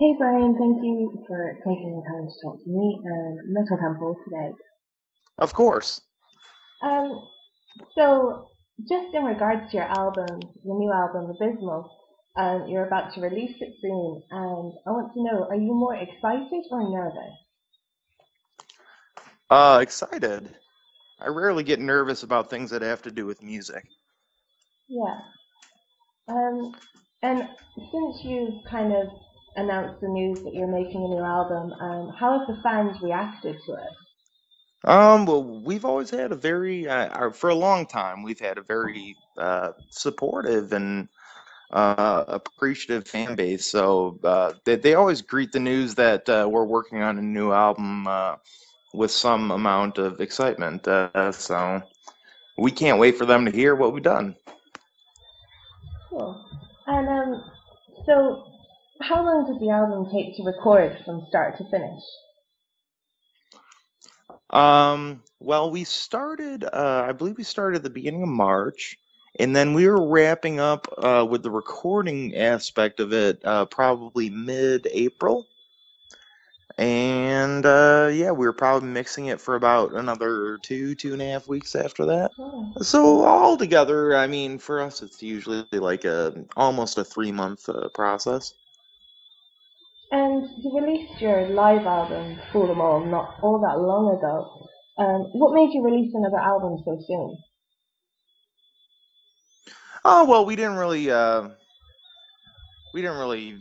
Hey Brian, thank you for taking the time to talk to me and Metal Temple today. Of course. Um, so just in regards to your new album, Abysmal, you're about to release it soon, and I want to know, are you more excited or nervous? Excited. I rarely get nervous about things that have to do with music. Yeah. Um, and since you've kind of announced the news that you're making a new album, how have the fans reacted to it? Well, we've always had a very, for a long time, we've had a very supportive and appreciative fan base. So they always greet the news that we're working on a new album with some amount of excitement. So we can't wait for them to hear what we've done. Cool. And so how long did the album take to record from start to finish? Well, I believe we started at the beginning of March, and then we were wrapping up with the recording aspect of it probably mid-April. And yeah, we were probably mixing it for about another 2.5 weeks after that. Oh. So all together, I mean, for us, it's usually like almost a 3-month process. And you released your live album, Fool 'Em All, not all that long ago. What made you release another album so soon? Oh well, we didn't really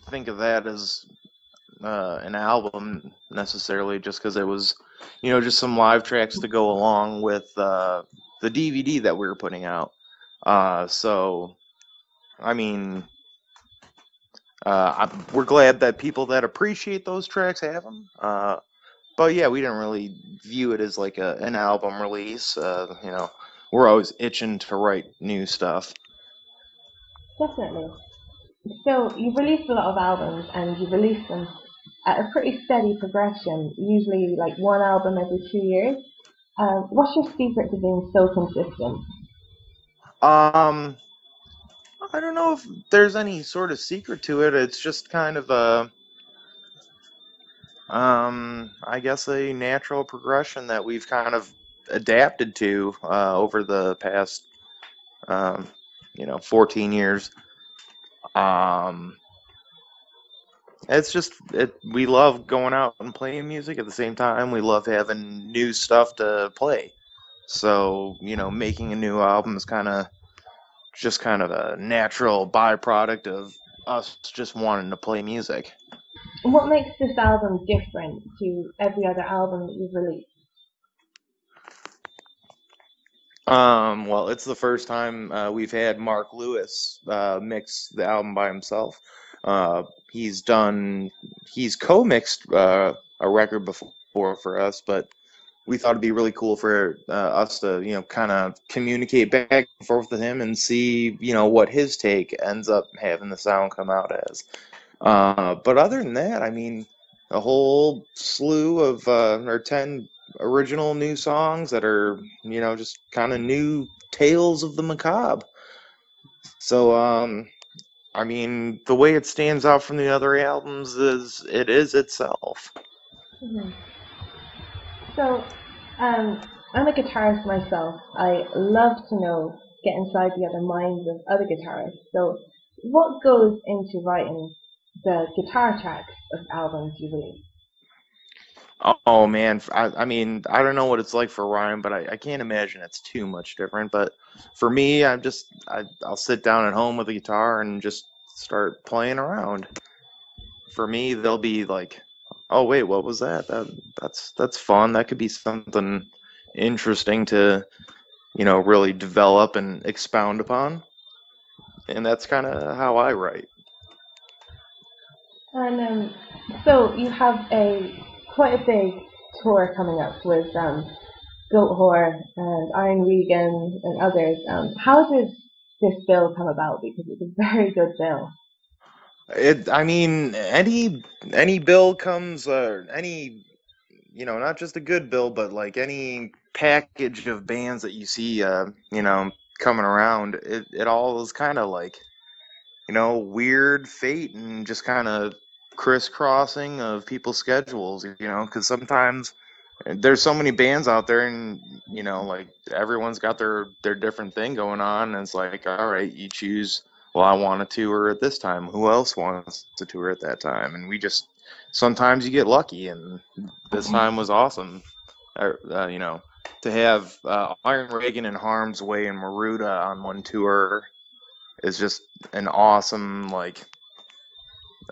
think of that as an album necessarily, just because it was, just some live tracks to go along with the DVD that we were putting out. So, I mean, we're glad that people that appreciate those tracks have them. But yeah, we didn't really view it as like an album release. We're always itching to write new stuff. Definitely. So you've released a lot of albums and you've released them at a pretty steady progression, usually like one album every 2 years. What's your secret to being so consistent? Um, I don't know if there's any sort of secret to it. It's just kind of I guess a natural progression that we've kind of adapted to over the past, um, 14 years. Um, it's just we love going out and playing music at the same time. We love having new stuff to play. So, making a new album is kind of a natural byproduct of us just wanting to play music. What makes this album different to every other album that you've released? Well, it's the first time we've had Mark Lewis mix the album by himself. Uh, he's done, he's co-mixed a record before for us, but we thought it'd be really cool for us to, kind of communicate back and forth with him and see, what his take ends up having the sound come out as. But other than that, I mean, a whole slew of or 10 original new songs that are, just kind of new tales of the macabre. So, I mean, the way it stands out from the other albums is it is itself. Mhm. So, I'm a guitarist myself. I love to know, get inside the other minds of other guitarists. So, what goes into writing the guitar tracks of albums you release? Oh man, I mean, I don't know what it's like for Ryan, but I can't imagine it's too much different. But for me, I'll sit down at home with a guitar and just start playing around. For me, they'll be like, "Oh wait, what was that? That's fun. That could be something interesting to, really develop and expound upon." And that's kind of how I write. And so you have a quite a big tour coming up with Goat Whore and Iron Regan and others. How did this bill come about? Because it's a very good bill. I mean, any bill comes, any, not just a good bill, but like any package of bands that you see, coming around, it all is kind of like, weird fate and just kind of crisscrossing of people's schedules, because sometimes there's so many bands out there, and like everyone's got their different thing going on, and it's like, all right, you choose. Well, I want to tour at this time. Who else wants to tour at that time? And we just sometimes you get lucky, and this time was awesome. You know, to have Iron Reagan and Harm's Way and Maruda on one tour is just an awesome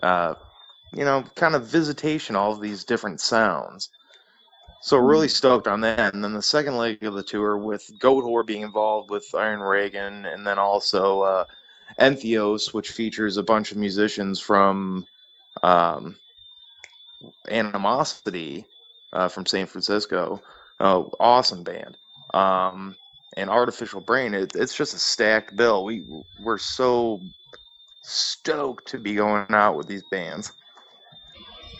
uh, kind of visitation, all of these different sounds. So really stoked on that. And then the second leg of the tour with Goatwhore being involved with Iron Reagan, and then also Entheos, which features a bunch of musicians from um, Animosity from San Francisco. Awesome band. Um, and Artificial Brain, it's just a stacked bill. We're so stoked to be going out with these bands.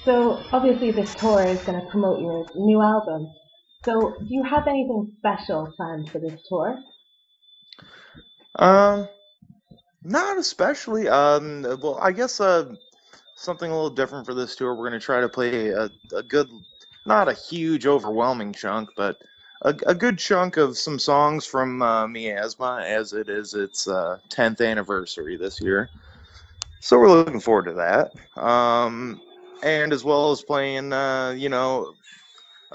So obviously this tour is going to promote your new album. So do you have anything special planned for this tour? Um, Not especially. Well, I guess something a little different for this tour. We're going to try to play a good, not a huge, overwhelming chunk, but a good chunk of some songs from Miasma, as it is its 10th anniversary this year. So we're looking forward to that. And as well as playing, a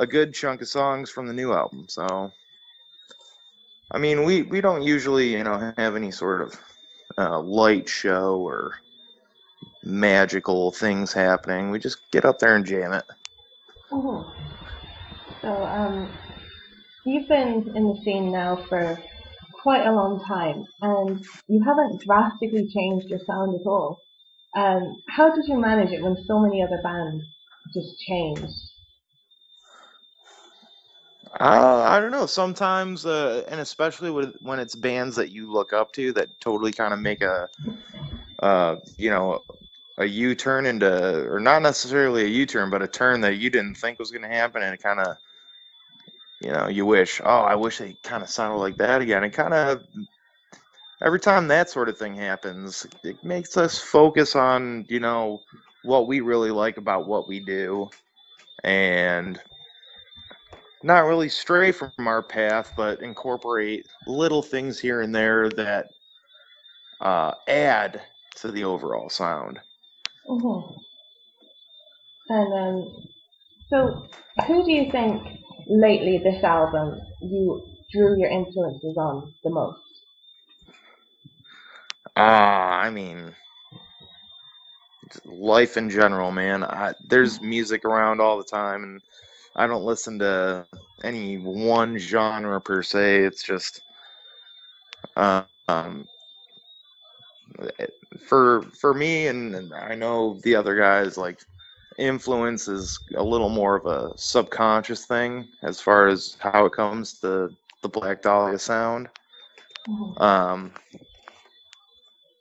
good chunk of songs from the new album. So, I mean, we don't usually, have any sort of light show or magical things happening. We just get up there and jam it. hmm So you've been in the scene now for quite a long time, and you haven't drastically changed your sound at all. How did you manage it when so many other bands just changed? I don't know. Sometimes, and especially when it's bands that you look up to that totally kind of make uh, you know, a U-turn into, or not necessarily a U-turn, but a turn that you didn't think was going to happen, and it kind of, you wish, oh, I wish they kind of sounded like that again. And kind of every time that sort of thing happens, it makes us focus on, what we really like about what we do, and not really stray from our path, but incorporate little things here and there that add to the overall sound. hmm And so, who do you think lately this album you drew your influences on the most? I mean, life in general, man. There's music around all the time, and I don't listen to any one genre per se. It's just um, for me, and I know the other guys, like influence is a little more of a subconscious thing as far as how it comes to the Black Dahlia sound. Mhm. Um,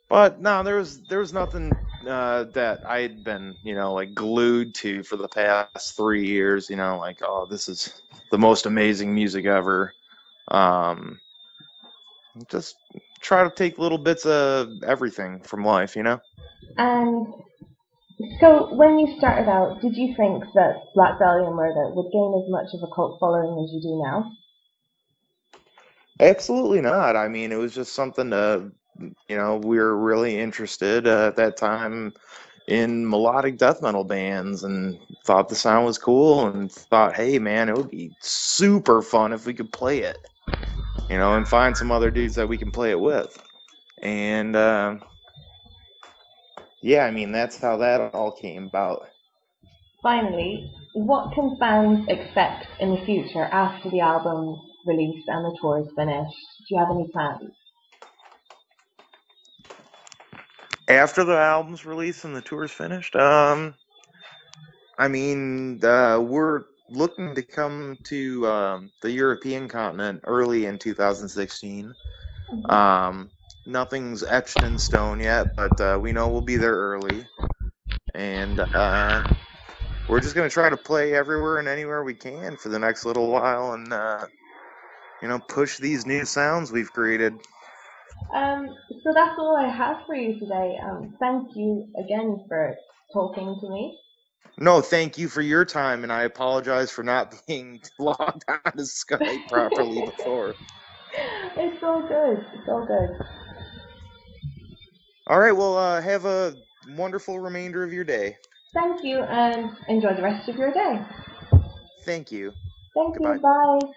but no, there was nothing that I had been, like glued to for the past 3 years. Like, oh, this is the most amazing music ever. Um, just try to take little bits of everything from life. And so, when you started out, did you think that Black Dahlia Murder would gain as much of a cult following as you do now? Absolutely not. I mean, it was just something to, we were really interested at that time in melodic death metal bands, and thought the sound was cool, and thought, hey, man, it would be super fun if we could play it, and find some other dudes that we can play it with. And yeah, I mean, that's how that all came about. Finally, what can fans expect in the future after the album's release and the tour is finished? Do you have any plans? After the album's release and the tour's finished, I mean, we're looking to come to the European continent early in 2016. Mhm. Um, Nothing's etched in stone yet, but we know we'll be there early. And we're just going to try to play everywhere and anywhere we can for the next little while, and, push these new sounds we've created. So that's all I have for you today. Thank you again for talking to me. No, thank you for your time, and I apologize for not being logged on to Skype properly before. It's all good. It's all good. All right, well, have a wonderful remainder of your day. Thank you and enjoy the rest of your day. Thank you. Thank you. Goodbye. Bye.